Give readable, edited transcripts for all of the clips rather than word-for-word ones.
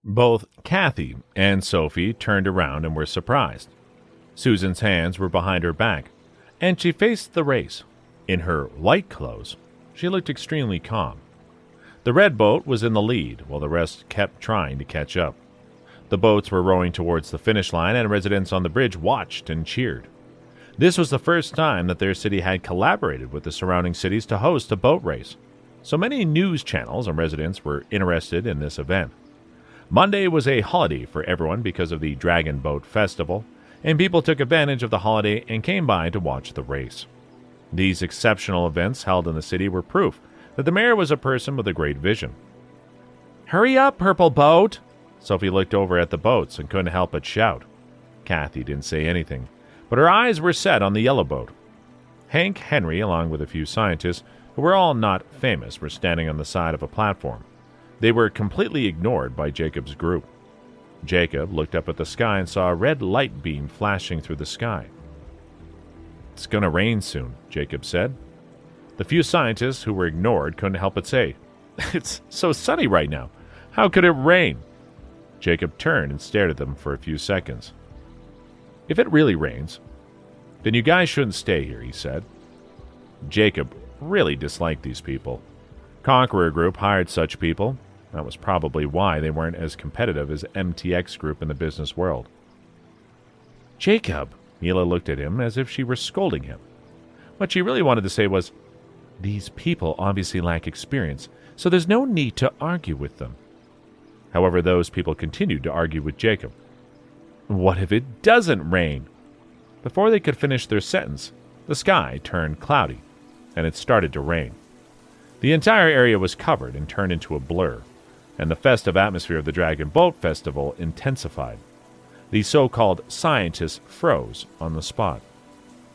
Both Kathy and Sophie turned around and were surprised. Susan's hands were behind her back, and she faced the race. In her white clothes, she looked extremely calm. The red boat was in the lead, while the rest kept trying to catch up. The boats were rowing towards the finish line, and residents on the bridge watched and cheered. This was the first time that their city had collaborated with the surrounding cities to host a boat race, so many news channels and residents were interested in this event. Monday was a holiday for everyone because of the Dragon Boat Festival, and people took advantage of the holiday and came by to watch the race. These exceptional events held in the city were proof that the mayor was a person with a great vision. "Hurry up, Purple Boat!" Sophie looked over at the boats and couldn't help but shout. Kathy didn't say anything, but her eyes were set on the yellow boat. Hank, Henry, along with a few scientists, who were all not famous, were standing on the side of a platform. They were completely ignored by Jacob's group. Jacob looked up at the sky and saw a red light beam flashing through the sky. "It's going to rain soon," Jacob said. The few scientists who were ignored couldn't help but say, "It's so sunny right now. How could it rain?" Jacob turned and stared at them for a few seconds. "If it really rains, then you guys shouldn't stay here," he said. Jacob really disliked these people. Conqueror Group hired such people. That was probably why they weren't as competitive as MTX Group in the business world. "Jacob," Mila looked at him as if she were scolding him. What she really wanted to say was, "These people obviously lack experience, so there's no need to argue with them." However, those people continued to argue with Jacob. "What if it doesn't rain?" Before they could finish their sentence, the sky turned cloudy, and it started to rain. The entire area was covered and turned into a blur, and the festive atmosphere of the Dragon Boat Festival intensified. The so-called scientists froze on the spot.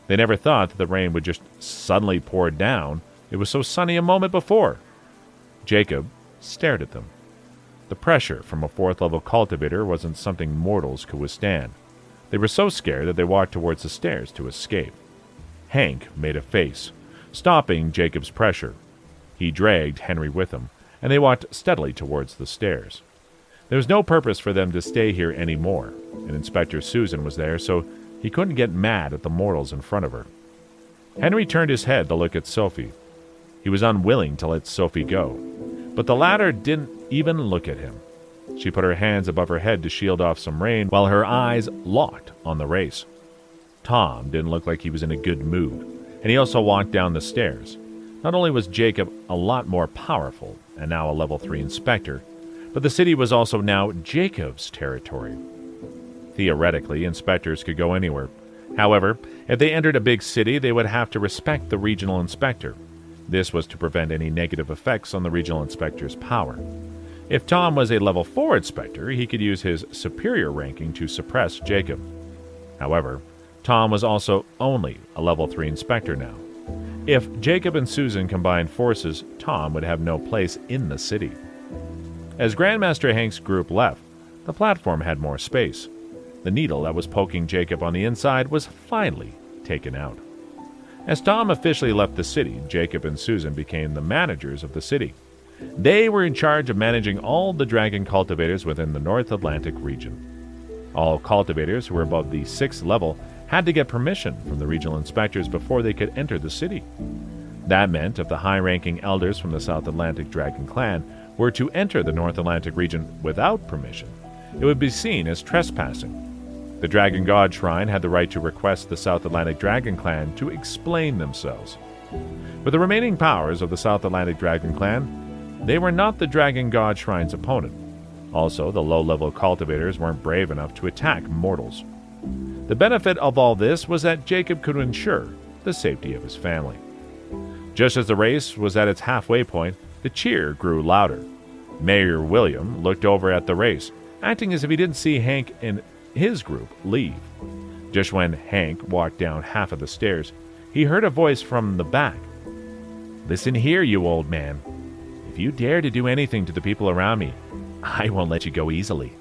They never thought that the rain would just suddenly pour down. It was so sunny a moment before. Jacob stared at them. The pressure from a fourth-level cultivator wasn't something mortals could withstand. They were so scared that they walked towards the stairs to escape. Hank made a face, stopping Jacob's pressure. He dragged Henry with him, and they walked steadily towards the stairs. There was no purpose for them to stay here anymore, and Inspector Susan was there, so he couldn't get mad at the mortals in front of her. Henry turned his head to look at Sophie. He was unwilling to let Sophie go, but the latter didn't even look at him. She put her hands above her head to shield off some rain while her eyes locked on the race. Tom didn't look like he was in a good mood, and he also walked down the stairs. Not only was Jacob a lot more powerful, and now a level 3 inspector, but the city was also now Jacob's territory. Theoretically, inspectors could go anywhere. However, if they entered a big city, they would have to respect the regional inspector. This was to prevent any negative effects on the regional inspector's power. If Tom was a level 4 inspector, he could use his superior ranking to suppress Jacob. However, Tom was also only a level 3 inspector now. If Jacob and Susan combined forces, Tom would have no place in the city. As Grandmaster Hank's group left, the platform had more space. The needle that was poking Jacob on the inside was finally taken out. As Tom officially left the city, Jacob and Susan became the managers of the city. They were in charge of managing all the dragon cultivators within the North Atlantic region. All cultivators who were above the 6th level had to get permission from the regional inspectors before they could enter the city. That meant if the high-ranking elders from the South Atlantic Dragon Clan were to enter the North Atlantic region without permission, it would be seen as trespassing. The Dragon God Shrine had the right to request the South Atlantic Dragon Clan to explain themselves. With the remaining powers of the South Atlantic Dragon Clan, they were not the Dragon God Shrine's opponent. Also, the low-level cultivators weren't brave enough to attack mortals. The benefit of all this was that Jacob could ensure the safety of his family. Just as the race was at its halfway point, the cheer grew louder. Mayor William looked over at the race, acting as if he didn't see Hank and his group leave. Just when Hank walked down half of the stairs, he heard a voice from the back. "Listen here, you old man. If you dare to do anything to the people around me, I won't let you go easily."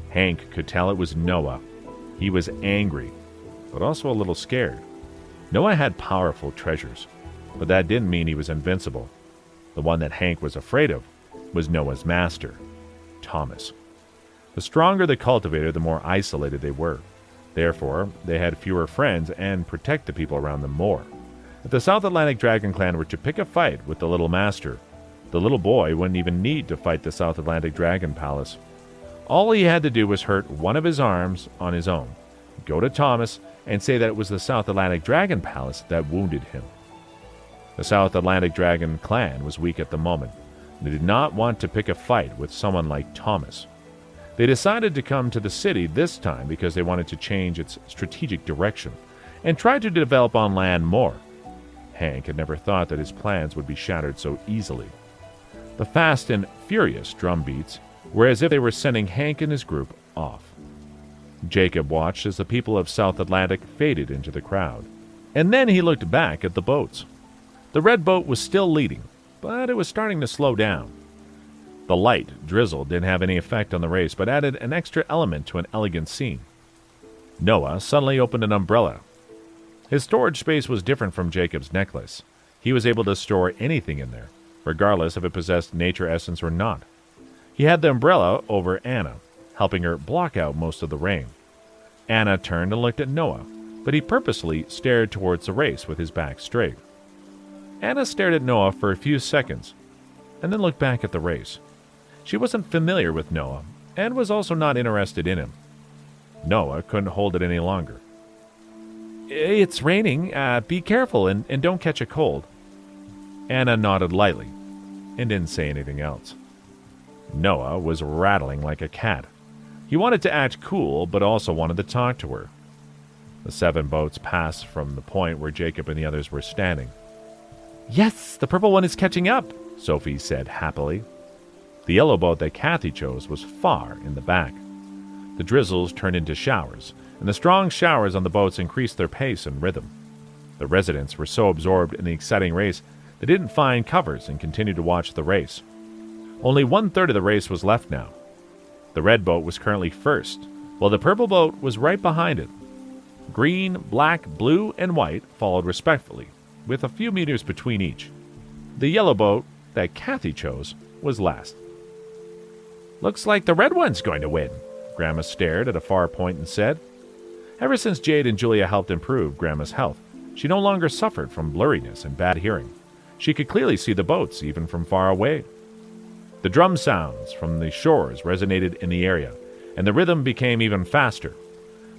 Hank could tell it was Noah. He was angry, but also a little scared. Noah had powerful treasures, but that didn't mean he was invincible. The one that Hank was afraid of was Noah's master, Thomas. The stronger the cultivator, the more isolated they were. Therefore, they had fewer friends and protect the people around them more. If the South Atlantic Dragon Clan were to pick a fight with the Little Master, the little boy wouldn't even need to fight the South Atlantic Dragon Palace. All he had to do was hurt one of his arms on his own, go to Thomas, and say that it was the South Atlantic Dragon Palace that wounded him. The South Atlantic Dragon Clan was weak at the moment. They did not want to pick a fight with someone like Thomas. They decided to come to the city this time because they wanted to change its strategic direction and try to develop on land more. Hank had never thought that his plans would be shattered so easily. The fast and furious drum beats were as if they were sending Hank and his group off. Jacob watched as the people of South Atlantic faded into the crowd, and then he looked back at the boats. The red boat was still leading, but it was starting to slow down. The light drizzle didn't have any effect on the race, but added an extra element to an elegant scene. Noah suddenly opened an umbrella. His storage space was different from Jacob's necklace. He was able to store anything in there, regardless if it possessed nature essence or not. He had the umbrella over Anna, helping her block out most of the rain. Anna turned and looked at Noah, but he purposely stared towards the race with his back straight. Anna stared at Noah for a few seconds, and then looked back at the race. She wasn't familiar with Noah, and was also not interested in him. Noah couldn't hold it any longer. "It's raining. Be careful and don't catch a cold." Anna nodded lightly, and didn't say anything else. Noah was rattling like a cat. He wanted to act cool, but also wanted to talk to her. The 7 boats passed from the point where Jacob and the others were standing. "Yes, the purple one is catching up," Sophie said happily. The yellow boat that Kathy chose was far in the back. The drizzles turned into showers, and the strong showers on the boats increased their pace and rhythm. The residents were so absorbed in the exciting race they didn't find covers and continued to watch the race. Only 1/3 of the race was left now. The red boat was currently first, while the purple boat was right behind it. Green, black, blue, and white followed respectfully, with a few meters between each. The yellow boat that Kathy chose was last. "Looks like the red one's going to win," Grandma stared at a far point and said. Ever since Jade and Julia helped improve Grandma's health, she no longer suffered from blurriness and bad hearing. She could clearly see the boats even from far away. The drum sounds from the shores resonated in the area, and the rhythm became even faster.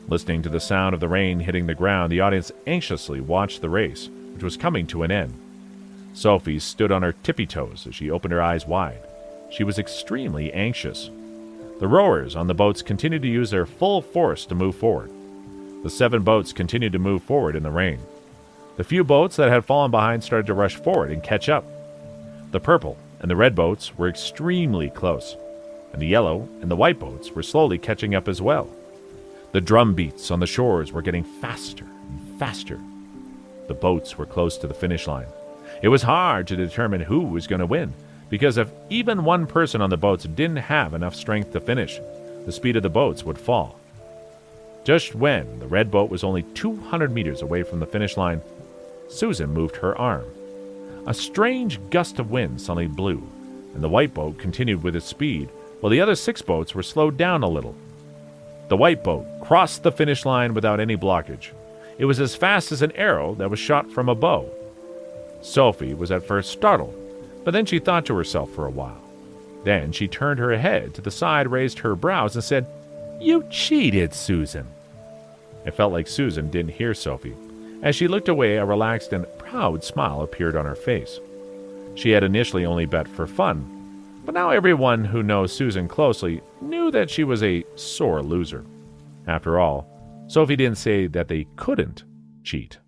Listening to the sound of the rain hitting the ground, the audience anxiously watched the race, which was coming to an end. Sophie stood on her tippy toes as she opened her eyes wide. She was extremely anxious. The rowers on the boats continued to use their full force to move forward. The 7 boats continued to move forward in the rain. The few boats that had fallen behind started to rush forward and catch up. The purple and the red boats were extremely close, and the yellow and the white boats were slowly catching up as well. The drum beats on the shores were getting faster and faster. The boats were close to the finish line. It was hard to determine who was going to win, because if even one person on the boats didn't have enough strength to finish, the speed of the boats would fall. Just when the red boat was only 200 meters away from the finish line, Susan moved her arm. A strange gust of wind suddenly blew, and the white boat continued with its speed, while the other 6 boats were slowed down a little. The white boat crossed the finish line without any blockage. It was as fast as an arrow that was shot from a bow. Sophie was at first startled, but then she thought to herself for a while. Then she turned her head to the side, raised her brows, and said, "You cheated, Susan." It felt like Susan didn't hear Sophie. As she looked away, a relaxed and proud smile appeared on her face. She had initially only bet for fun, but now everyone who knows Susan closely knew that she was a sore loser. After all, Sophie didn't say that they couldn't cheat.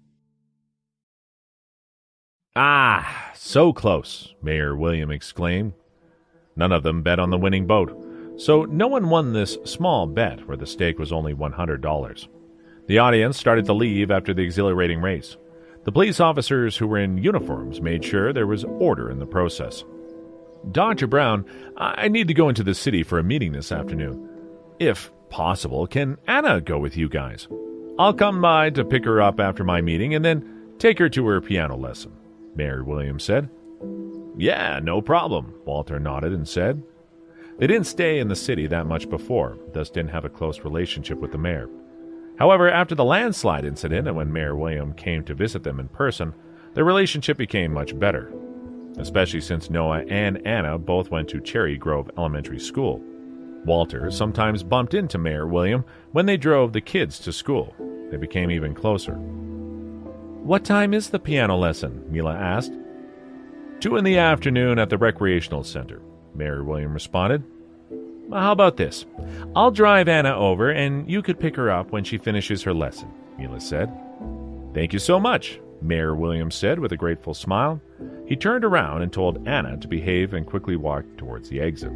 "Ah, so close," Mayor William exclaimed. None of them bet on the winning boat, so no one won this small bet where the stake was only $100. The audience started to leave after the exhilarating race. The police officers who were in uniforms made sure there was order in the process. "Dr. Brown, I need to go into the city for a meeting this afternoon. If possible, can Anna go with you guys? I'll come by to pick her up after my meeting and then take her to her piano lesson," Mayor Williams said. "Yeah, no problem," Walter nodded and said. They didn't stay in the city that much before, thus didn't have a close relationship with the mayor. However, after the landslide incident and when Mayor William came to visit them in person, their relationship became much better, especially since Noah and Anna both went to Cherry Grove Elementary School. Walter sometimes bumped into Mayor William when they drove the kids to school. They became even closer. "What time is the piano lesson?" Mila asked. 2 in the afternoon at the recreational center, Mayor William responded. "How about this? I'll drive Anna over and you could pick her up when she finishes her lesson," Mila said. "Thank you so much," Mayor William said with a grateful smile. He turned around and told Anna to behave and quickly walked towards the exit.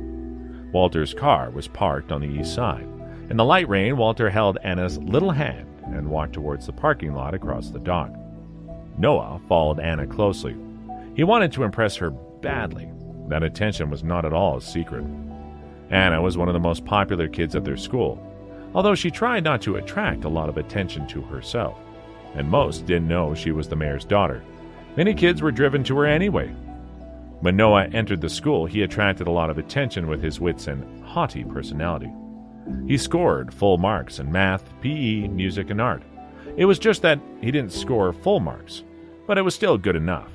Walter's car was parked on the east side. In the light rain, Walter held Anna's little hand and walked towards the parking lot across the dock. Noah followed Anna closely. He wanted to impress her badly. That attention was not at all a secret. Anna was one of the most popular kids at their school, although she tried not to attract a lot of attention to herself, and most didn't know she was the mayor's daughter. Many kids were driven to her anyway. When Noah entered the school, he attracted a lot of attention with his wits and haughty personality. He scored full marks in math, PE, music, and art. It was just that he didn't score full marks, but it was still good enough.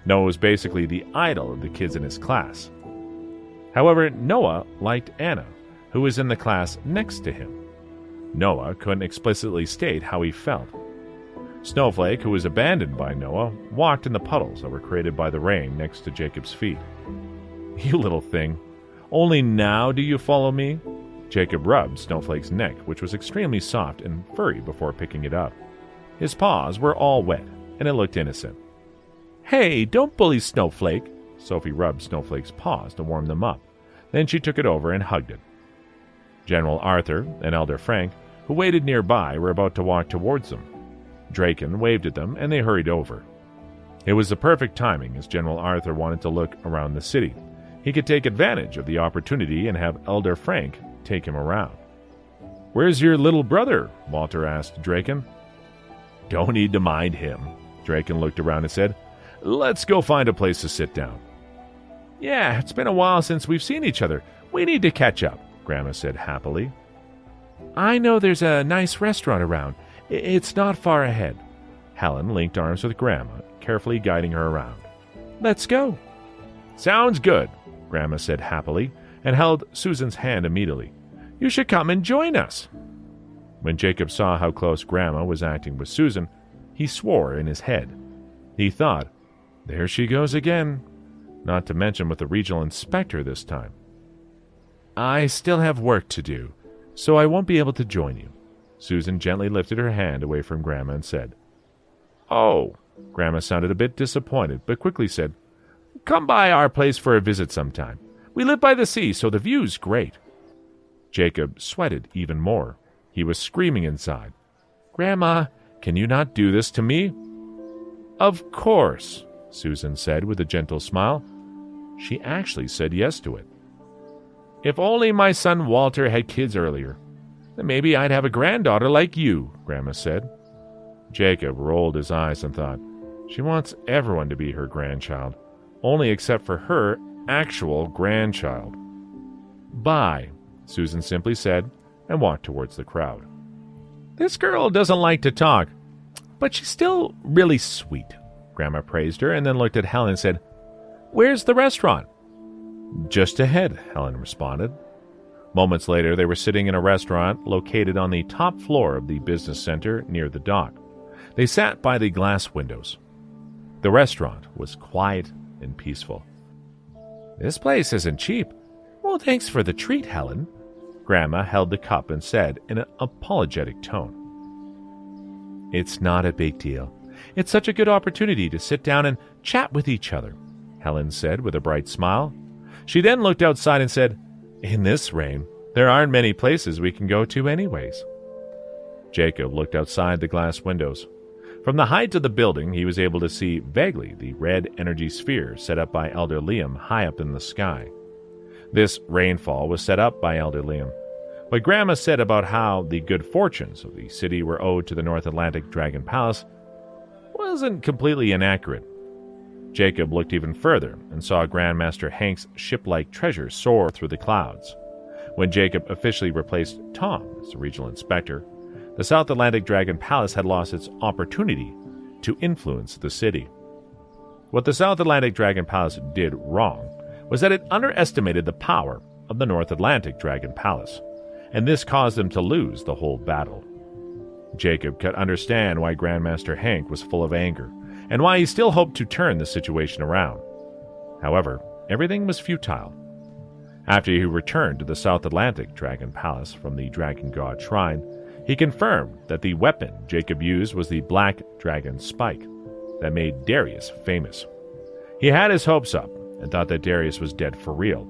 Noah was basically the idol of the kids in his class. However, Noah liked Anna, who was in the class next to him. Noah couldn't explicitly state how he felt. Snowflake, who was abandoned by Noah, walked in the puddles that were created by the rain next to Jacob's feet. "You little thing, only now do you follow me?" Jacob rubbed Snowflake's neck, which was extremely soft and furry, before picking it up. His paws were all wet, and it looked innocent. "Hey, don't bully Snowflake." Sophie rubbed Snowflake's paws to warm them up. Then she took it over and hugged it. General Arthur and Elder Frank, who waited nearby, were about to walk towards them. Draken waved at them, and they hurried over. It was the perfect timing, as General Arthur wanted to look around the city. He could take advantage of the opportunity and have Elder Frank take him around. "Where's your little brother?" Walter asked Draken. "Don't need to mind him." Draken looked around and said, "Let's go find a place to sit down." "Yeah, it's been a while since we've seen each other. We need to catch up," Grandma said happily. "I know there's a nice restaurant around. It's not far ahead." Helen linked arms with Grandma, carefully guiding her around. "Let's go." "Sounds good," Grandma said happily, and held Susan's hand immediately. "You should come and join us." When Jacob saw how close Grandma was acting with Susan, he swore in his head. He thought, "There she goes again," not to mention with the regional inspector this time. "I still have work to do, so I won't be able to join you." Susan gently lifted her hand away from Grandma and said, "Oh." Grandma sounded a bit disappointed, but quickly said, "Come by our place for a visit sometime. We live by the sea, so the view's great." Jacob sweated even more. He was screaming inside, "Grandma, can you not do this to me?" "Of course," Susan said with a gentle smile. She actually said yes to it. "If only my son Walter had kids earlier, then maybe I'd have a granddaughter like you," Grandma said. Jacob rolled his eyes and thought, she wants everyone to be her grandchild, only except for her actual grandchild. "Bye," Susan simply said, and walked towards the crowd. "This girl doesn't like to talk, but she's still really sweet," Grandma praised her, and then looked at Helen and said, "Where's the restaurant?" "Just ahead," Helen responded. Moments later, they were sitting in a restaurant located on the top floor of the business center near the dock. They sat by the glass windows. The restaurant was quiet and peaceful. "This place isn't cheap." "Well, thanks for the treat, Helen." Grandma held the cup and said in an apologetic tone, "It's not a big deal. It's such a good opportunity to sit down and chat with each other," Helen said with a bright smile. She then looked outside and said, "In this rain, there aren't many places we can go to anyways." Jacob looked outside the glass windows. From the height of the building, he was able to see vaguely the red energy sphere set up by Elder Liam high up in the sky. This rainfall was set up by Elder Liam. What Grandma said about how the good fortunes of the city were owed to the North Atlantic Dragon Palace wasn't completely inaccurate. Jacob looked even further and saw Grandmaster Hank's ship-like treasure soar through the clouds. When Jacob officially replaced Tom as the regional inspector, the South Atlantic Dragon Palace had lost its opportunity to influence the city. What the South Atlantic Dragon Palace did wrong was that it underestimated the power of the North Atlantic Dragon Palace, and this caused them to lose the whole battle. Jacob could understand why Grandmaster Hank was full of anger, and why he still hoped to turn the situation around. However, everything was futile. After he returned to the South Atlantic Dragon Palace from the Dragon God Shrine, he confirmed that the weapon Jacob used was the Black Dragon Spike that made Darius famous. He had his hopes up and thought that Darius was dead for real.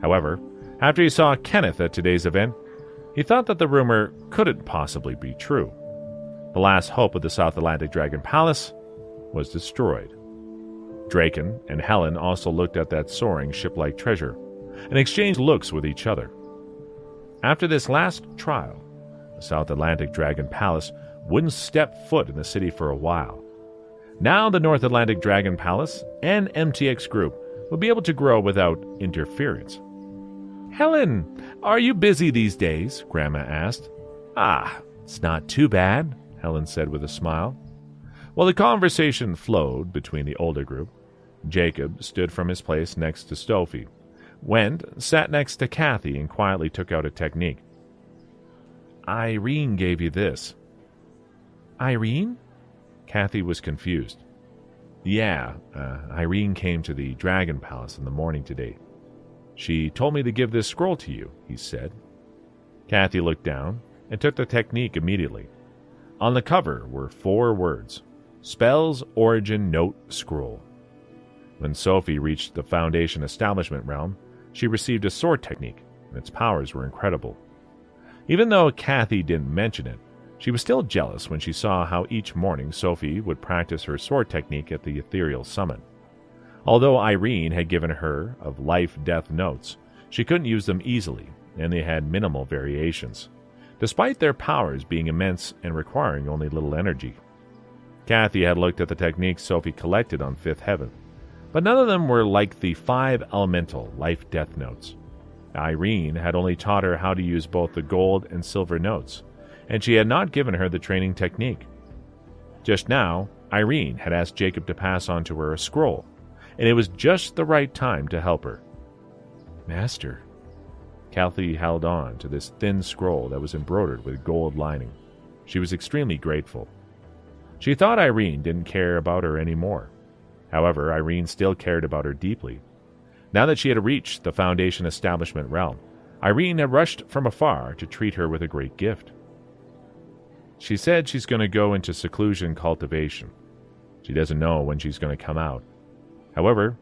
However, after he saw Kenneth at today's event, he thought that the rumor couldn't possibly be true. The last hope of the South Atlantic Dragon Palace was destroyed. Draken and Helen also looked at that soaring ship-like treasure and exchanged looks with each other. After this last trial, the South Atlantic Dragon Palace wouldn't step foot in the city for a while. Now the North Atlantic Dragon Palace and MTX Group would be able to grow without interference. "Helen, are you busy these days?" Grandma asked. It's not too bad," Helen said with a smile. While the conversation flowed between the older group, Jacob stood from his place next to Sophie, sat next to Kathy, and quietly took out a technique. "Irene gave you this." "Irene?" Kathy was confused. "Yeah, Irene came to the Dragon Palace in the morning today. She told me to give this scroll to you," he said. Kathy looked down and took the technique immediately. On the cover were 4 words: Spells Origin Note Scroll. When Sophie reached the Foundation Establishment realm, she received a sword technique, and its powers were incredible. Even though Kathy didn't mention it, she was still jealous when she saw how each morning Sophie would practice her sword technique at the Ethereal Summit. Although Irene had given her of life-death notes, she couldn't use them easily, and they had minimal variations, despite their powers being immense and requiring only little energy. Kathy had looked at the techniques Sophie collected on Fifth Heaven, but none of them were like the 5 elemental life-death notes. Irene had only taught her how to use both the gold and silver notes, and she had not given her the training technique. Just now, Irene had asked Jacob to pass on to her a scroll, and it was just the right time to help her. "Master." Kathy held on to this thin scroll that was embroidered with gold lining. She was extremely grateful. She thought Irene didn't care about her anymore. However, Irene still cared about her deeply. Now that she had reached the Foundation Establishment realm, Irene had rushed from afar to treat her with a great gift. She said she's going to go into seclusion cultivation. She doesn't know when she's going to come out. However,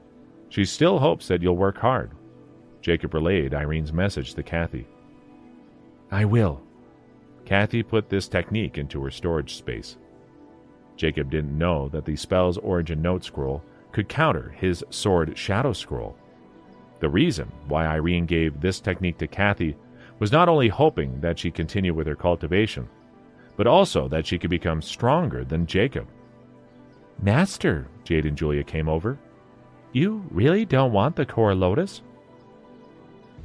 she still hopes that you'll work hard. Jacob relayed Irene's message to Kathy. "I will." Kathy put this technique into her storage space. Jacob didn't know that the Spell's Origin Note Scroll could counter his Sword Shadow Scroll. The reason why Irene gave this technique to Kathy was not only hoping that she continue with her cultivation, but also that she could become stronger than Jacob. "Master," Jade and Julia came over, "you really don't want the Core Lotus?"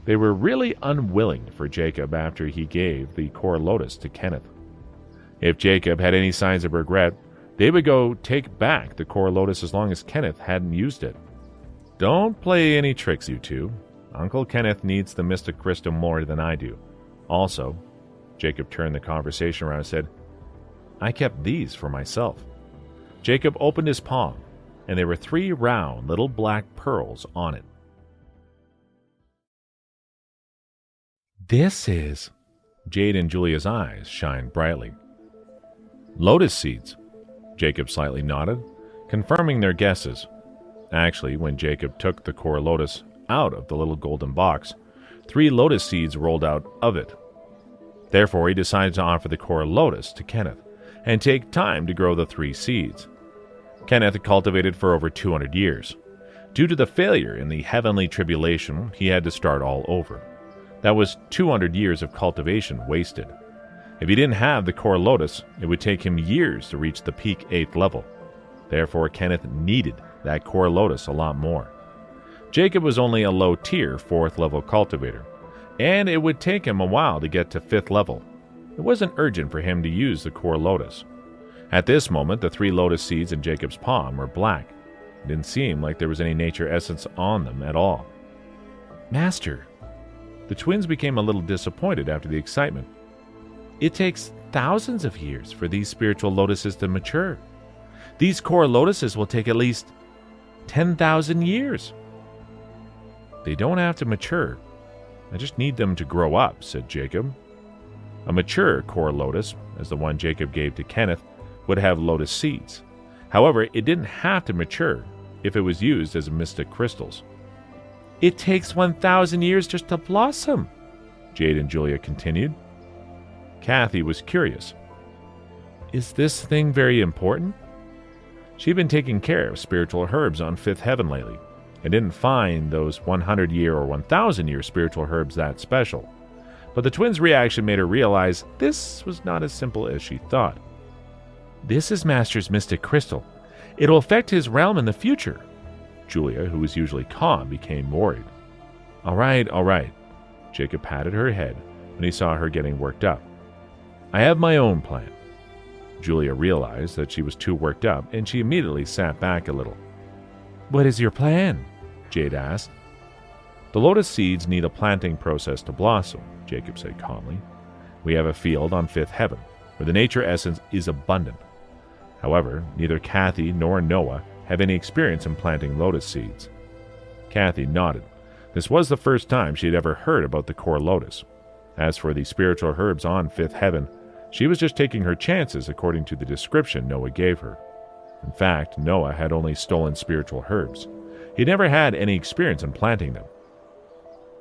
They were really unwilling for Jacob after he gave the Core Lotus to Kenneth. If Jacob had any signs of regret, they would go take back the Core Lotus as long as Kenneth hadn't used it. "Don't play any tricks, you two. Uncle Kenneth needs the Mystic Crystal more than I do. Also," Jacob turned the conversation around and said, "I kept these for myself." Jacob opened his palm, and there were 3 round little black pearls on it. "This is..." Jade and Julia's eyes shined brightly. "Lotus seeds," Jacob slightly nodded, confirming their guesses. Actually, when Jacob took the Core Lotus out of the little golden box, 3 lotus seeds rolled out of it. Therefore, he decided to offer the Core Lotus to Kenneth and take time to grow the 3 seeds. Kenneth had cultivated for over 200 years. Due to the failure in the heavenly tribulation, he had to start all over. That was 200 years of cultivation wasted. If he didn't have the Core Lotus, it would take him years to reach the peak 8th level. Therefore, Kenneth needed that core lotus a lot more. Jacob was only a low-tier 4th level cultivator, and it would take him a while to get to 5th level. It wasn't urgent for him to use the core lotus. At this moment, the 3 lotus seeds in Jacob's palm were black. It didn't seem like there was any nature essence on them at all. Master, the twins became a little disappointed after the excitement. It takes thousands of years for these spiritual lotuses to mature. These core lotuses will take at least 10,000 years. They don't have to mature. I just need them to grow up, said Jacob. A mature core lotus, as the one Jacob gave to Kenneth, would have lotus seeds. However, it didn't have to mature if it was used as mystic crystals. It takes 1,000 years just to blossom, Jade and Julia continued. Kathy was curious. Is this thing very important? She'd been taking care of spiritual herbs on 5th heaven lately, and didn't find those 100-year or 1,000-year spiritual herbs that special. But the twins' reaction made her realize this was not as simple as she thought. This is Master's mystic crystal. It'll affect his realm in the future. Julia, who was usually calm, became worried. All right. Jacob patted her head when he saw her getting worked up. I have my own plan. Julia realized that she was too worked up, and she immediately sat back a little. What is your plan? Jade asked. The lotus seeds need a planting process to blossom, Jacob said calmly. We have a field on 5th heaven, where the nature essence is abundant. However, neither Kathy nor Noah have any experience in planting lotus seeds. Kathy nodded. This was the first time she had ever heard about the core lotus. As for the spiritual herbs on 5th heaven, she was just taking her chances according to the description Noah gave her. In fact, Noah had only stolen spiritual herbs. He never had any experience in planting them.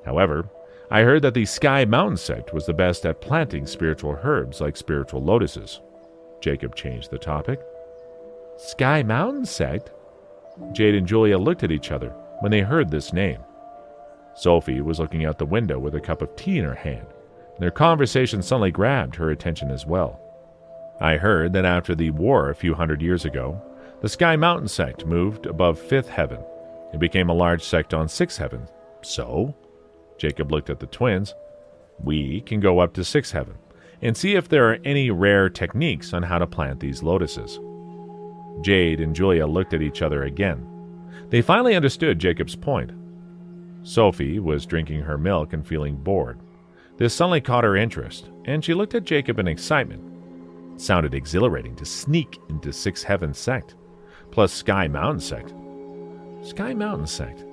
However, I heard that the Sky Mountain sect was the best at planting spiritual herbs like spiritual lotuses. Jacob changed the topic. Sky Mountain sect? Jade and Julia looked at each other when they heard this name. Sophie was looking out the window with a cup of tea in her hand, and their conversation suddenly grabbed her attention as well. I heard that after the war a few hundred years ago, the Sky Mountain sect moved above 5th heaven. It became a large sect on 6th heaven. So? Jacob looked at the twins. We can go up to 6th heaven and see if there are any rare techniques on how to plant these lotuses. Jade and Julia looked at each other again. They finally understood Jacob's point. Sophie was drinking her milk and feeling bored. This suddenly caught her interest, and she looked at Jacob in excitement. It sounded exhilarating to sneak into 6th heaven sect, plus Sky Mountain sect. Sky Mountain sect.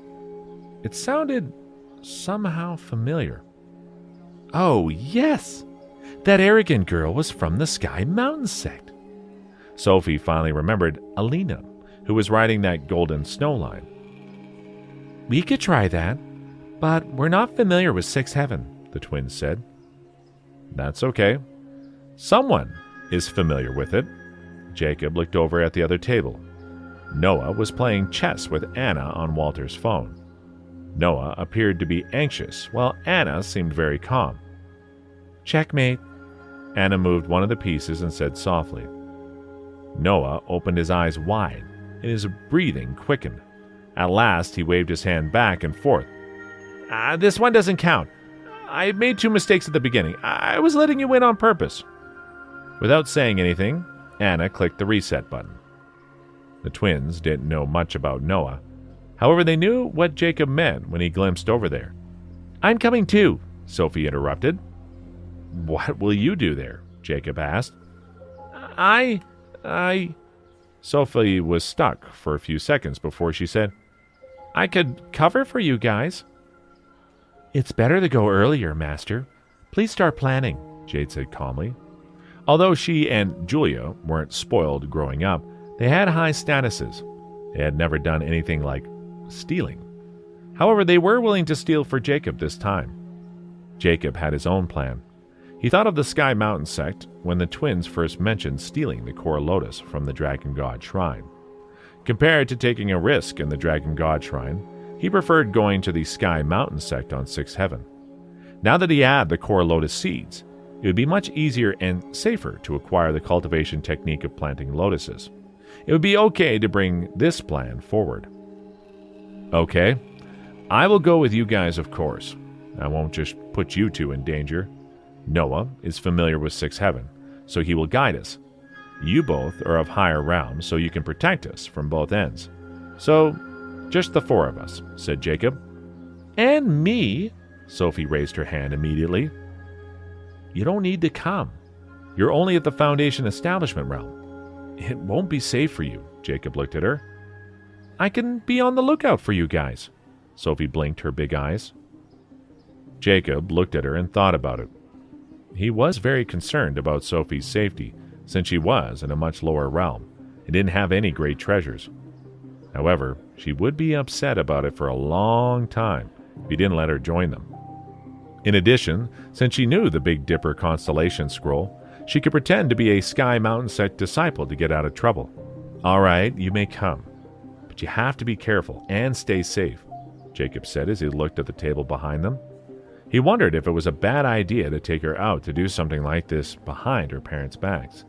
It sounded somehow familiar. Oh, yes! That arrogant girl was from the Sky Mountain sect. Sophie finally remembered Alina, who was riding that golden snow line. We could try that, but we're not familiar with 6th heaven, the twins said. That's okay. Someone is familiar with it. Jacob looked over at the other table. Noah was playing chess with Anna on Walter's phone. Noah appeared to be anxious, while Anna seemed very calm. Checkmate. Anna moved one of the pieces and said softly. Noah opened his eyes wide, and his breathing quickened. At last, he waved his hand back and forth. This one doesn't count. I made 2 mistakes at the beginning. I was letting you win on purpose. Without saying anything, Anna clicked the reset button. The twins didn't know much about Noah. However, they knew what Jacob meant when he glimpsed over there. I'm coming too, Sophie interrupted. What will you do there? Jacob asked. Sophie was stuck for a few seconds before she said, I could cover for you guys. It's better to go earlier, Master. Please start planning, Jade said calmly. Although she and Julia weren't spoiled growing up, they had high statuses. They had never done anything like stealing. However, they were willing to steal for Jacob this time. Jacob had his own plan. He thought of the Sky Mountain sect when the twins first mentioned stealing the core lotus from the Dragon God Shrine. Compared to taking a risk in the Dragon God Shrine, he preferred going to the Sky Mountain sect on 6th heaven. Now that he had the core lotus seeds, it would be much easier and safer to acquire the cultivation technique of planting lotuses. It would be okay to bring this plan forward. Okay, I will go with you guys, of course. I won't just put you two in danger. Noah is familiar with Sixth Heaven, so he will guide us. You both are of higher realms, so you can protect us from both ends. So, just the four of us, said Jacob. And me, Sophie raised her hand immediately. You don't need to come. You're only at the Foundation Establishment realm. It won't be safe for you, Jacob looked at her. I can be on the lookout for you guys. Sophie blinked her big eyes. Jacob looked at her and thought about it. He was very concerned about Sophie's safety, since she was in a much lower realm and didn't have any great treasures. However, she would be upset about it for a long time if he didn't let her join them. In addition, since she knew the Big Dipper constellation scroll, she could pretend to be a Sky Mountain sect disciple to get out of trouble. All right, you may come, but you have to be careful and stay safe, Jacob said as he looked at the table behind them. He wondered if it was a bad idea to take her out to do something like this behind her parents' backs.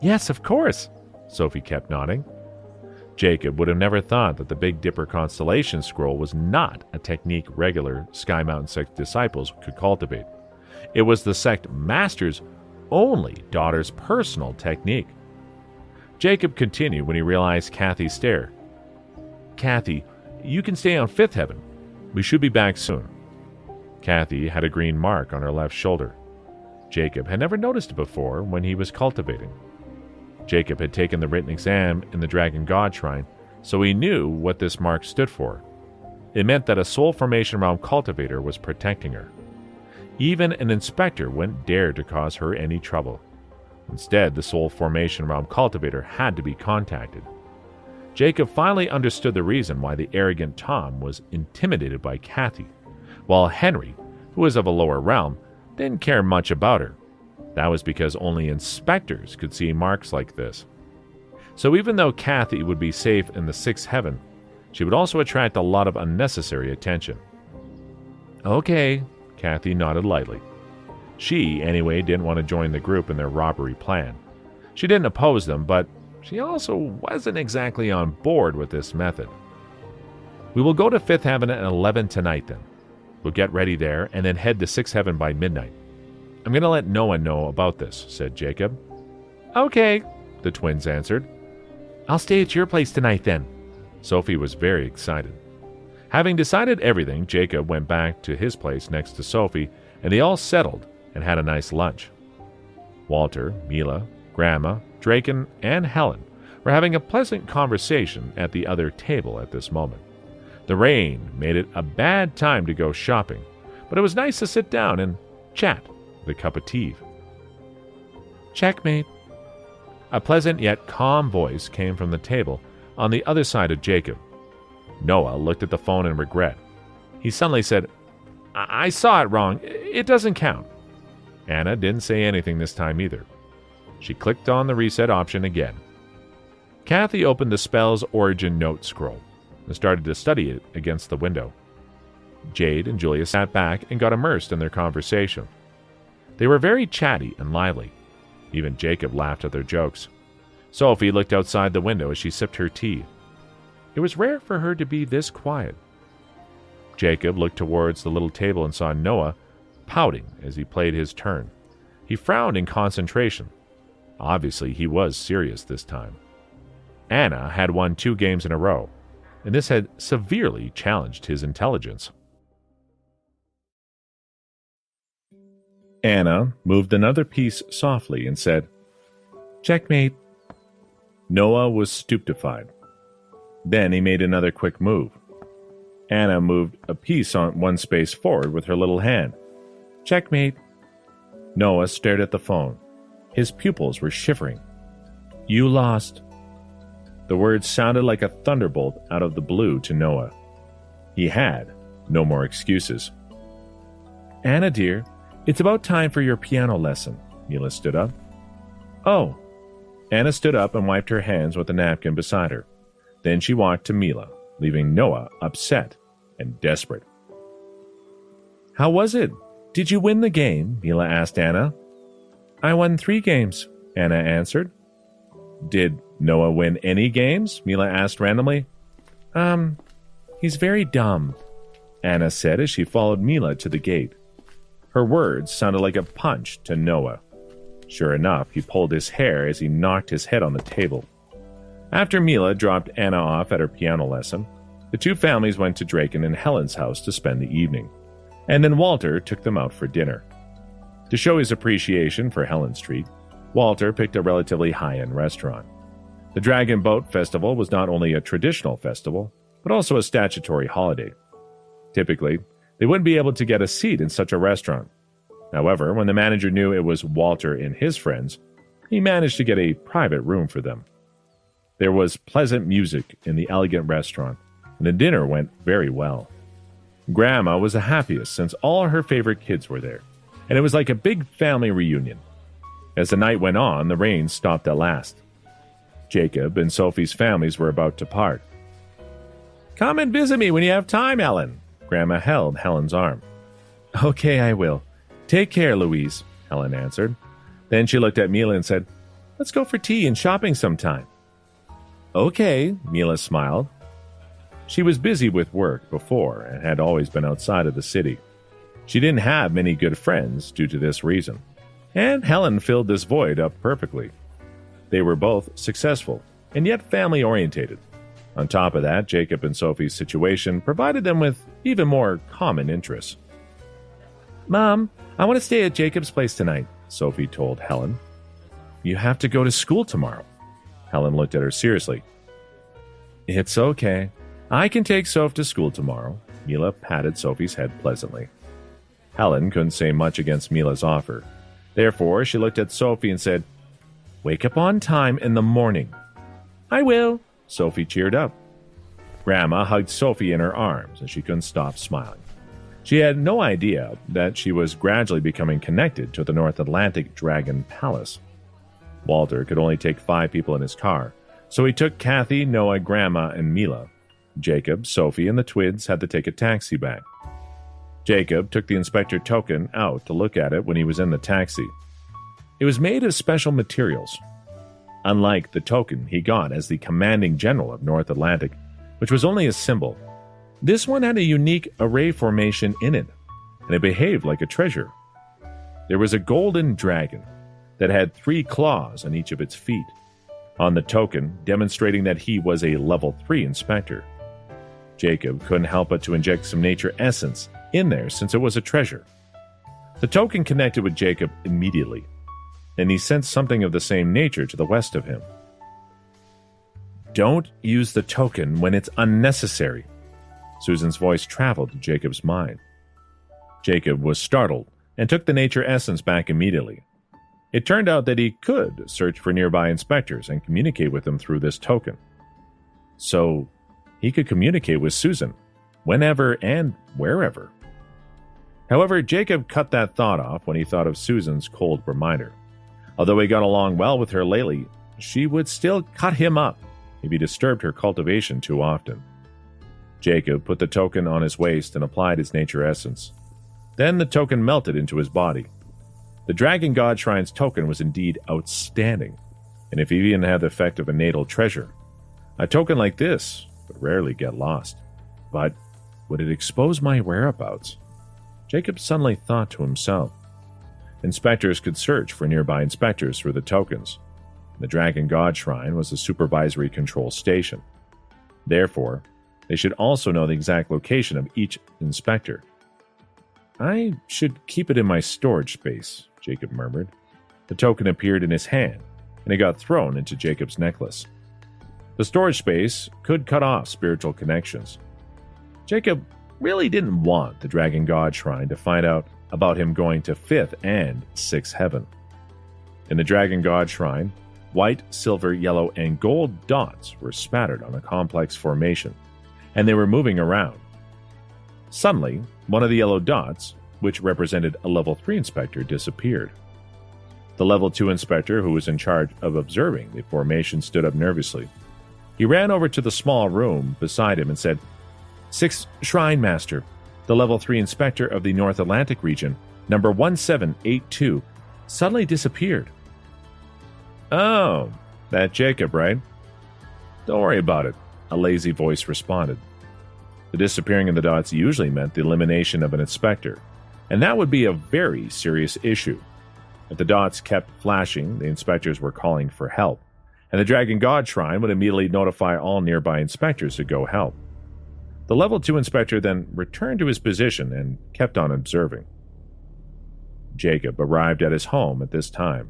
Yes, of course, Sophie kept nodding. Jacob would have never thought that the Big Dipper constellation scroll was not a technique regular Sky Mountain sect disciples could cultivate. It was the sect master's only daughter's personal technique. Jacob continued when he realized Kathy's stare. Kathy, you can stay on Fifth Heaven. We should be back soon. Kathy had a green mark on her left shoulder. Jacob had never noticed it before when he was cultivating. Jacob had taken the written exam in the Dragon God Shrine, so he knew what this mark stood for. It meant that a Soul Formation Realm cultivator was protecting her. Even an inspector wouldn't dare to cause her any trouble. Instead, the Soul Formation Realm cultivator had to be contacted. Jacob finally understood the reason why the arrogant Tom was intimidated by Kathy, while Henry, who was of a lower realm, didn't care much about her. That was because only inspectors could see marks like this. So even though Kathy would be safe in the Sixth Heaven, she would also attract a lot of unnecessary attention. Okay, Kathy nodded lightly. She, anyway, didn't want to join the group in their robbery plan. She didn't oppose them, but she also wasn't exactly on board with this method. We will go to Fifth Heaven at 11 tonight then. We'll get ready there and then head to Sixth Heaven by midnight. I'm going to let no one know about this, said Jacob. Okay, the twins answered. I'll stay at your place tonight then. Sophie was very excited. Having decided everything, Jacob went back to his place next to Sophie, and they all settled and had a nice lunch. Walter, Mila, Grandma, Draken, and Helen were having a pleasant conversation at the other table at this moment. The rain made it a bad time to go shopping, but it was nice to sit down and chat with a cup of tea. Checkmate. A pleasant yet calm voice came from the table on the other side of Jacob. Noah looked at the phone in regret. He suddenly said, I saw it wrong. It doesn't count. Anna didn't say anything this time either. She clicked on the reset option again. Kathy opened the spell's origin note scroll and started to study it against the window. Jade and Julia sat back and got immersed in their conversation. They were very chatty and lively. Even Jacob laughed at their jokes. Sophie looked outside the window as she sipped her tea. It was rare for her to be this quiet. Jacob looked towards the little table and saw Noah pouting as he played his turn. He frowned in concentration. Obviously, he was serious this time. Anna had won 2 games in a row, and this had severely challenged his intelligence. Anna moved another piece softly and said, Checkmate. Noah was stupefied. Then he made another quick move. Anna moved a piece on one space forward with her little hand. Checkmate. Noah stared at the phone. His pupils were shivering. You lost. The words sounded like a thunderbolt out of the blue to Noah. He had no more excuses. Anna, dear, it's about time for your piano lesson. Mila stood up. Oh. Anna stood up and wiped her hands with a napkin beside her. Then she walked to Mila, leaving Noah upset and desperate. How was it? Did you win the game? Mila asked Anna. I won 3 games, Anna answered. Did Noah win any games? Mila asked randomly. He's very dumb, Anna said as she followed Mila to the gate. Her words sounded like a punch to Noah. Sure enough, he pulled his hair as he knocked his head on the table. After Mila dropped Anna off at her piano lesson, the two families went to Draken and Helen's house to spend the evening, and then Walter took them out for dinner. To show his appreciation for Helen's treat, Walter picked a relatively high-end restaurant. The Dragon Boat Festival was not only a traditional festival, but also a statutory holiday. Typically, they wouldn't be able to get a seat in such a restaurant. However, when the manager knew it was Walter and his friends, he managed to get a private room for them. There was pleasant music in the elegant restaurant, and the dinner went very well. Grandma was the happiest since all her favorite kids were there, and it was like a big family reunion. As the night went on, the rain stopped at last. Jacob and Sophie's families were about to part. "Come and visit me when you have time, Helen." Grandma held Helen's arm. "Okay, I will. Take care, Louise," Helen answered. Then she looked at Mila and said, "Let's go for tea and shopping sometime." "Okay," Mila smiled. She was busy with work before and had always been outside of the city. She didn't have many good friends due to this reason, and Helen filled this void up perfectly. They were both successful and yet family-orientated. On top of that, Jacob and Sophie's situation provided them with even more common interests. "Mom, I want to stay at Jacob's place tonight," Sophie told Helen. "You have to go to school tomorrow." Helen looked at her seriously. "It's okay. I can take Soph to school tomorrow." Mila patted Sophie's head pleasantly. Helen couldn't say much against Mila's offer. Therefore, she looked at Sophie and said, "Wake up on time in the morning." "I will," Sophie cheered up. Grandma hugged Sophie in her arms, and she couldn't stop smiling. She had no idea that she was gradually becoming connected to the North Atlantic Dragon Palace. Walter could only take 5 people in his car, so he took Kathy, Noah, Grandma, and Mila. Jacob, Sophie, and the twins had to take a taxi back. Jacob took the inspector token out to look at it when he was in the taxi. It was made of special materials. Unlike the token he got as the commanding general of North Atlantic, which was only a symbol, this one had a unique array formation in it, and it behaved like a treasure. There was a golden dragon that had 3 claws on each of its feet, on the token demonstrating that he was a level 3 inspector. Jacob couldn't help but to inject some nature essence in there since it was a treasure. The token connected with Jacob immediately, and he sensed something of the same nature to the west of him. "Don't use the token when it's unnecessary." Susan's voice traveled to Jacob's mind. Jacob was startled and took the nature essence back immediately. It turned out that he could search for nearby inspectors and communicate with them through this token. So he could communicate with Susan, whenever and wherever. However, Jacob cut that thought off when he thought of Susan's cold reminder. Although he got along well with her lately, she would still cut him up if he disturbed her cultivation too often. Jacob put the token on his waist and applied his nature essence. Then the token melted into his body. The Dragon God Shrine's token was indeed outstanding, and if it even had the effect of a natal treasure, a token like this would rarely get lost. But would it expose my whereabouts? Jacob suddenly thought to himself. Inspectors could search for nearby inspectors through the tokens. The Dragon God Shrine was a supervisory control station. Therefore, they should also know the exact location of each inspector. "I should keep it in my storage space," Jacob murmured. The token appeared in his hand, and it got thrown into Jacob's necklace. The storage space could cut off spiritual connections. Jacob really didn't want the Dragon God Shrine to find out about him going to 5th and 6th heaven. In the Dragon God Shrine, white, silver, yellow, and gold dots were spattered on a complex formation, and they were moving around. Suddenly, one of the yellow dots, which represented a level 3 inspector, disappeared. The level 2 inspector, who was in charge of observing the formation, stood up nervously. He ran over to the small room beside him and said, "6th Shrine Master, the level 3 inspector of the North Atlantic region, number 1782, suddenly disappeared." "Oh, That Jacob, right? Don't worry about it, a lazy voice responded. The disappearing of the dots usually meant the elimination of an inspector, and that would be a very serious issue. If the dots kept flashing, the inspectors were calling for help, and the Dragon God Shrine would immediately notify all nearby inspectors to go help. The Level 2 inspector then returned to his position and kept on observing. Jacob arrived at his home at this time.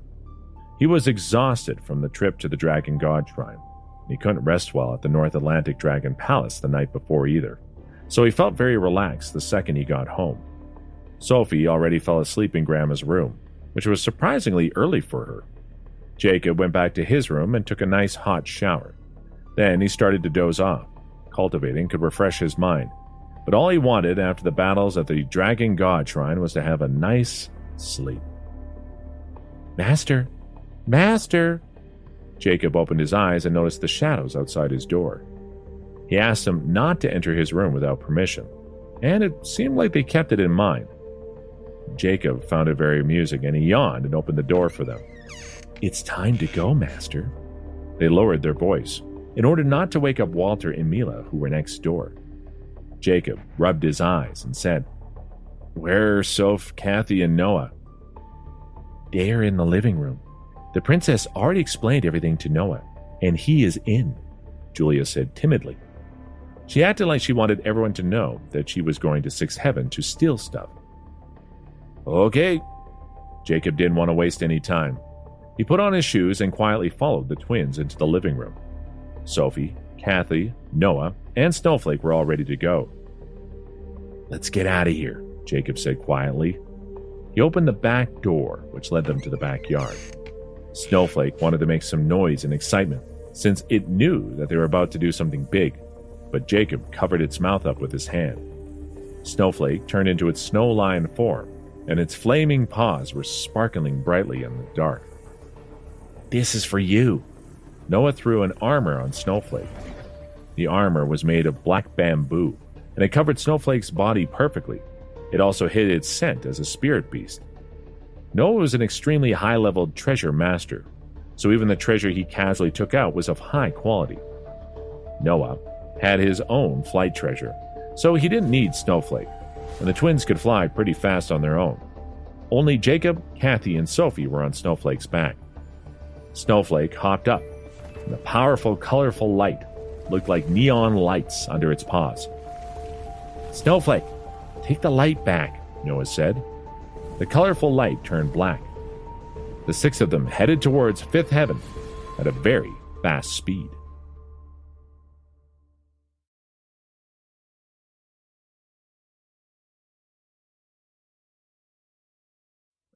He was exhausted from the trip to the Dragon God Shrine. He couldn't rest well at the North Atlantic Dragon Palace the night before either, so he felt very relaxed the second he got home. Sophie already fell asleep in Grandma's room, which was surprisingly early for her. Jacob went back to his room and took a nice hot shower. Then he started to doze off. Cultivating could refresh his mind, but all he wanted after the battles at the Dragon God Shrine was to have a nice sleep. Master! Master! Jacob opened his eyes and noticed the shadows outside his door. He asked him not to enter his room without permission, and it seemed like they kept it in mind. Jacob found it very amusing, and he yawned and opened the door for them. It's time to go, Master. They lowered their voice, in order not to wake up Walter and Mila, who were next door. Jacob rubbed his eyes and said, Where are Soph, Kathy, and Noah? They are in the living room. The princess already explained everything to Noah, and he is in, Julia said timidly. She acted like she wanted everyone to know that she was going to Sixth Heaven to steal stuff. Okay. Jacob didn't want to waste any time. He put on his shoes and quietly followed the twins into the living room. Sophie, Kathy, Noah, and Snowflake were all ready to go. Let's get out of here, Jacob said quietly. He opened the back door, which led them to the backyard. Snowflake wanted to make some noise and excitement, since it knew that they were about to do something big, but Jacob covered its mouth up with his hand. Snowflake turned into its snow lion form, and its flaming paws were sparkling brightly in the dark. This is for you. Noah threw an armor on Snowflake. The armor was made of black bamboo, and it covered Snowflake's body perfectly. It also hid its scent as a spirit beast. Noah was an extremely high-level treasure master, so even the treasure he casually took out was of high quality. Noah had his own flight treasure, so he didn't need Snowflake, and the twins could fly pretty fast on their own. Only Jacob, Kathy, and Sophie were on Snowflake's back. Snowflake hopped up, and the powerful, colorful light looked like neon lights under its paws. Snowflake, take the light back, Noah said. The colorful light turned black. The six of them headed towards Fifth Heaven at a very fast speed.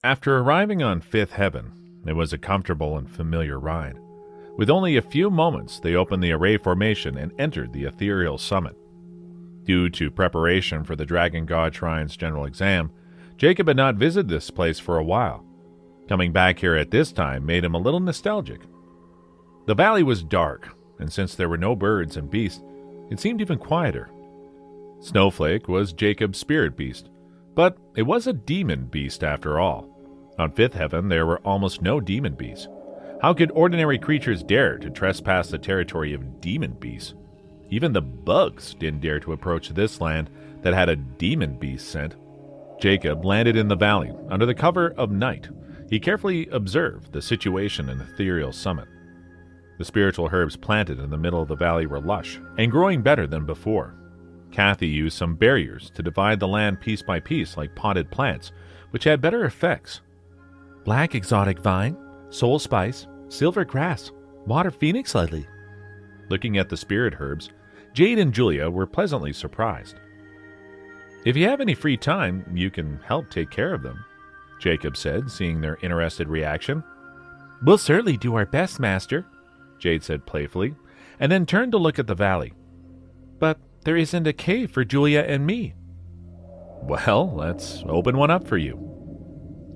After arriving on Fifth Heaven, it was a comfortable and familiar ride. With only a few moments, they opened the array formation and entered the ethereal summit. Due to preparation for the Dragon God Shrine's general exam, Jacob had not visited this place for a while. Coming back here at this time made him a little nostalgic. The valley was dark, and since there were no birds and beasts, it seemed even quieter. Snowflake was Jacob's spirit beast, but it was a demon beast after all. On Fifth Heaven, there were almost no demon beasts. How could ordinary creatures dare to trespass the territory of demon beasts? Even the bugs didn't dare to approach this land that had a demon beast scent. Jacob landed in the valley under the cover of night. He carefully observed the situation in the ethereal summit. The spiritual herbs planted in the middle of the valley were lush and growing better than before. Kathy used some barriers to divide the land piece by piece like potted plants, which had better effects. Black exotic vine, soul spice, silver grass, water phoenix lily. Looking at the spirit herbs, Jade and Julia were pleasantly surprised. If you have any free time, you can help take care of them, Jacob said, seeing their interested reaction. We'll certainly do our best, Master, Jade said playfully, and then turned to look at the valley. But there isn't a cave for Julia and me. Well, let's open one up for you.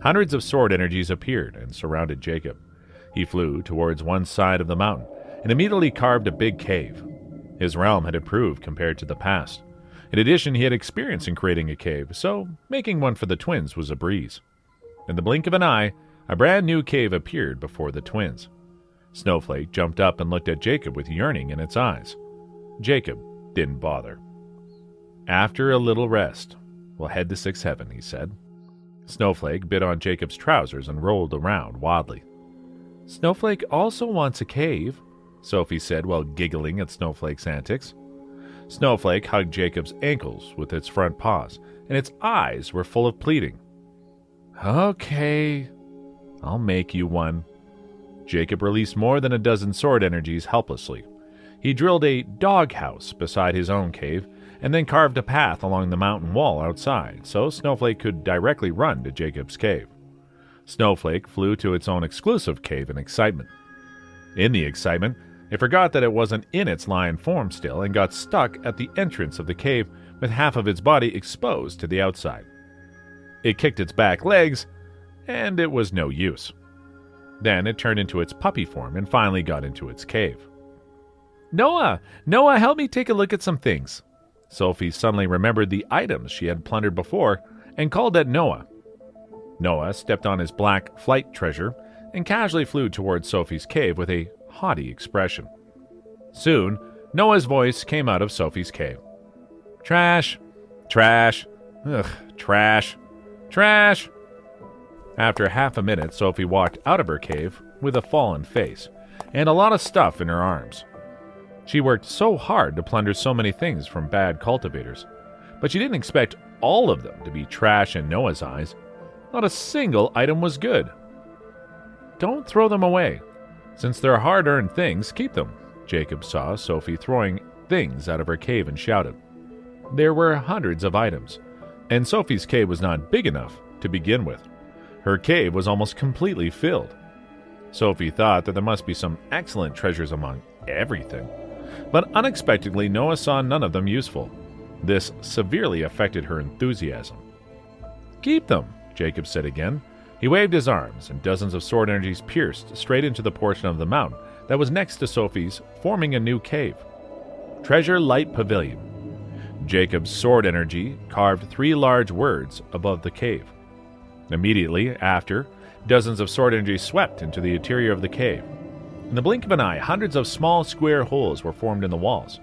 Hundreds of sword energies appeared and surrounded Jacob. He flew towards one side of the mountain and immediately carved a big cave. His realm had improved compared to the past. In addition, he had experience in creating a cave, so making one for the twins was a breeze. In the blink of an eye, a brand new cave appeared before the twins. Snowflake jumped up and looked at Jacob with yearning in its eyes. Jacob didn't bother. "After a little rest, we'll head to Sixth Heaven," he said. Snowflake bit on Jacob's trousers and rolled around wildly. "Snowflake also wants a cave," Sophie said while giggling at Snowflake's antics. Snowflake hugged Jacob's ankles with its front paws, and its eyes were full of pleading. "Okay, I'll make you one." Jacob released more than a dozen sword energies helplessly. He drilled a doghouse beside his own cave, and then carved a path along the mountain wall outside, so Snowflake could directly run to Jacob's cave. Snowflake flew to its own exclusive cave in excitement. In the excitement, it forgot that it wasn't in its lion form still and got stuck at the entrance of the cave with half of its body exposed to the outside. It kicked its back legs, and it was no use. Then it turned into its puppy form and finally got into its cave. Noah, help me take a look at some things." Sophie suddenly remembered the items she had plundered before and called at Noah. Noah stepped on his black flight treasure and casually flew towards Sophie's cave with a haughty expression. Soon, Noah's voice came out of Sophie's cave. "Trash! Trash! Ugh, trash! Trash!" After half a minute, Sophie walked out of her cave with a fallen face and a lot of stuff in her arms. She worked so hard to plunder so many things from bad cultivators, but she didn't expect all of them to be trash in Noah's eyes. Not a single item was good. "Don't throw them away. Since they're hard-earned things, keep them." Jacob saw Sophie throwing things out of her cave and shouted. There were hundreds of items, and Sophie's cave was not big enough to begin with. Her cave was almost completely filled. Sophie thought that there must be some excellent treasures among everything. But unexpectedly, Noah saw none of them useful. This severely affected her enthusiasm. "Keep them," Jacob said again. He waved his arms, and dozens of sword energies pierced straight into the portion of the mountain that was next to Sophie's, forming a new cave. Treasure Light Pavilion. Jacob's sword energy carved 3 large words above the cave. Immediately after, dozens of sword energies swept into the interior of the cave. In the blink of an eye, hundreds of small square holes were formed in the walls.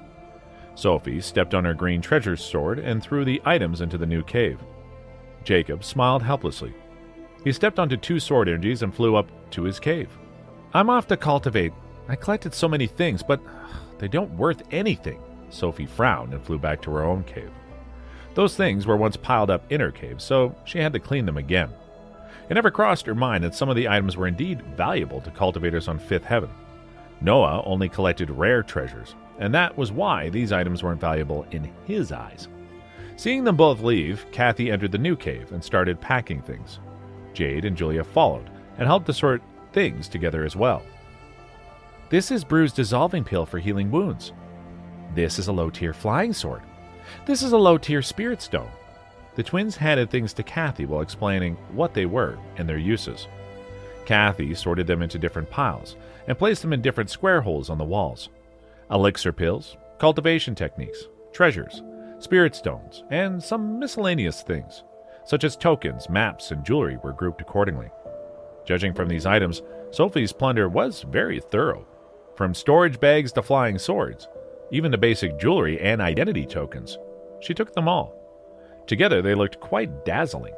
Sophie stepped on her green treasure sword and threw the items into the new cave. Jacob smiled helplessly. He stepped onto 2 sword energies and flew up to his cave. "I'm off to cultivate. I collected so many things, but they don't worth anything." Sophie frowned and flew back to her own cave. Those things were once piled up in her cave, so she had to clean them again. It never crossed her mind that some of the items were indeed valuable to cultivators on Fifth Heaven. Noah only collected rare treasures, and that was why these items weren't valuable in his eyes. Seeing them both leave, Kathy entered the new cave and started packing things. Jade and Julia followed and helped to sort things together as well. "This is Brew's dissolving pill for healing wounds. This is a low-tier flying sword. This is a low-tier spirit stone." The twins handed things to Kathy while explaining what they were and their uses. Kathy sorted them into different piles and placed them in different square holes on the walls. Elixir pills, cultivation techniques, treasures, spirit stones, and some miscellaneous things, such as tokens, maps, and jewelry were grouped accordingly. Judging from these items, Sophie's plunder was very thorough. From storage bags to flying swords, even to basic jewelry and identity tokens. She took them all. Together, they looked quite dazzling.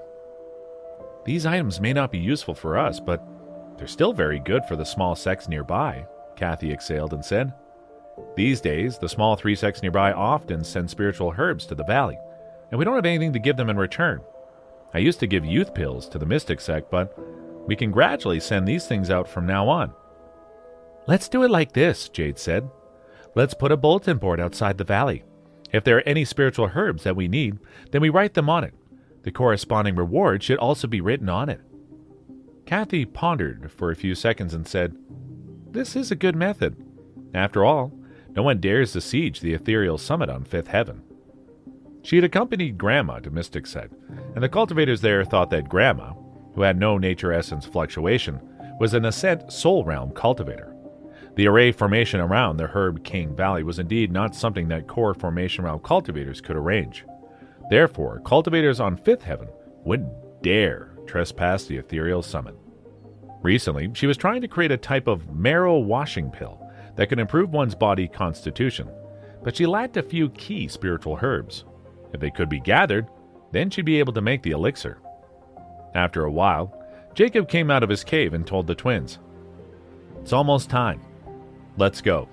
"These items may not be useful for us, but they're still very good for the small sects nearby," Kathy exhaled and said. "These days, the small 3 sects nearby often send spiritual herbs to the valley, and we don't have anything to give them in return. I used to give youth pills to the Mystic sect, but we can gradually send these things out from now on." "Let's do it like this," Jade said. "Let's put a bulletin board outside the valley. If there are any spiritual herbs that we need, then we write them on it. The corresponding reward should also be written on it." Kathy pondered for a few seconds and said, "This is a good method. After all, no one dares to siege the ethereal summit on Fifth Heaven." She had accompanied Grandma to Mystic Sect, and the cultivators there thought that Grandma, who had no nature essence fluctuation, was an Ascent Soul Realm cultivator. The array formation around the Herb King Valley was indeed not something that core formation realm cultivators could arrange. Therefore, cultivators on Fifth Heaven wouldn't dare trespass the ethereal summit. Recently, she was trying to create a type of marrow washing pill that could improve one's body constitution, but she lacked a few key spiritual herbs. If they could be gathered, then she'd be able to make the elixir. After a while, Jacob came out of his cave and told the twins, "It's almost time. Let's go."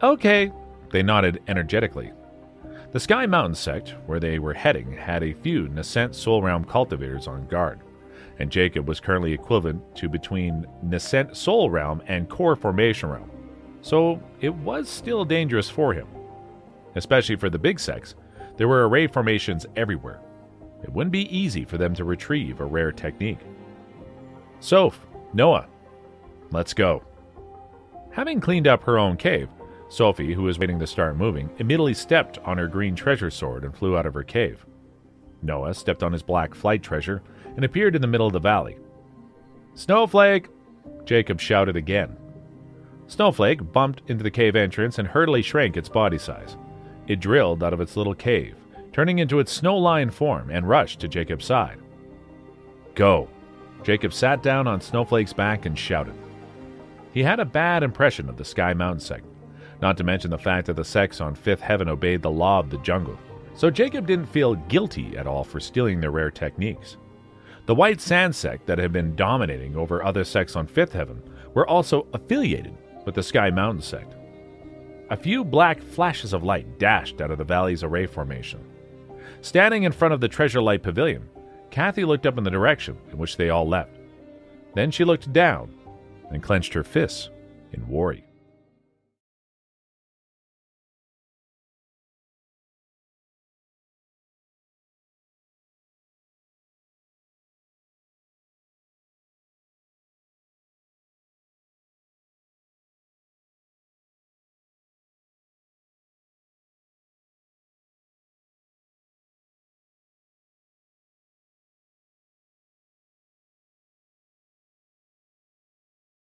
"Okay," they nodded energetically. The Sky Mountain sect, where they were heading, had a few nascent soul realm cultivators on guard, and Jacob was currently equivalent to between nascent soul realm and core formation realm, so it was still dangerous for him. Especially for the big sects, there were array formations everywhere. It wouldn't be easy for them to retrieve a rare technique. "Soph, Noah, let's go." Having cleaned up her own cave, Sophie, who was waiting to start moving, immediately stepped on her green treasure sword and flew out of her cave. Noah stepped on his black flight treasure and appeared in the middle of the valley. "Snowflake!" Jacob shouted again. Snowflake bumped into the cave entrance and hurriedly shrank its body size. It drilled out of its little cave, turning into its snow lion form, and rushed to Jacob's side. "Go!" Jacob sat down on Snowflake's back and shouted. He had a bad impression of the Sky Mountain sect, not to mention the fact that the sects on Fifth Heaven obeyed the law of the jungle, so Jacob didn't feel guilty at all for stealing their rare techniques. The White Sand sect that had been dominating over other sects on Fifth Heaven were also affiliated with the Sky Mountain sect. A few black flashes of light dashed out of the valley's array formation. Standing in front of the Treasure Light Pavilion, Kathy looked up in the direction in which they all left. Then she looked down and clenched her fists in worry.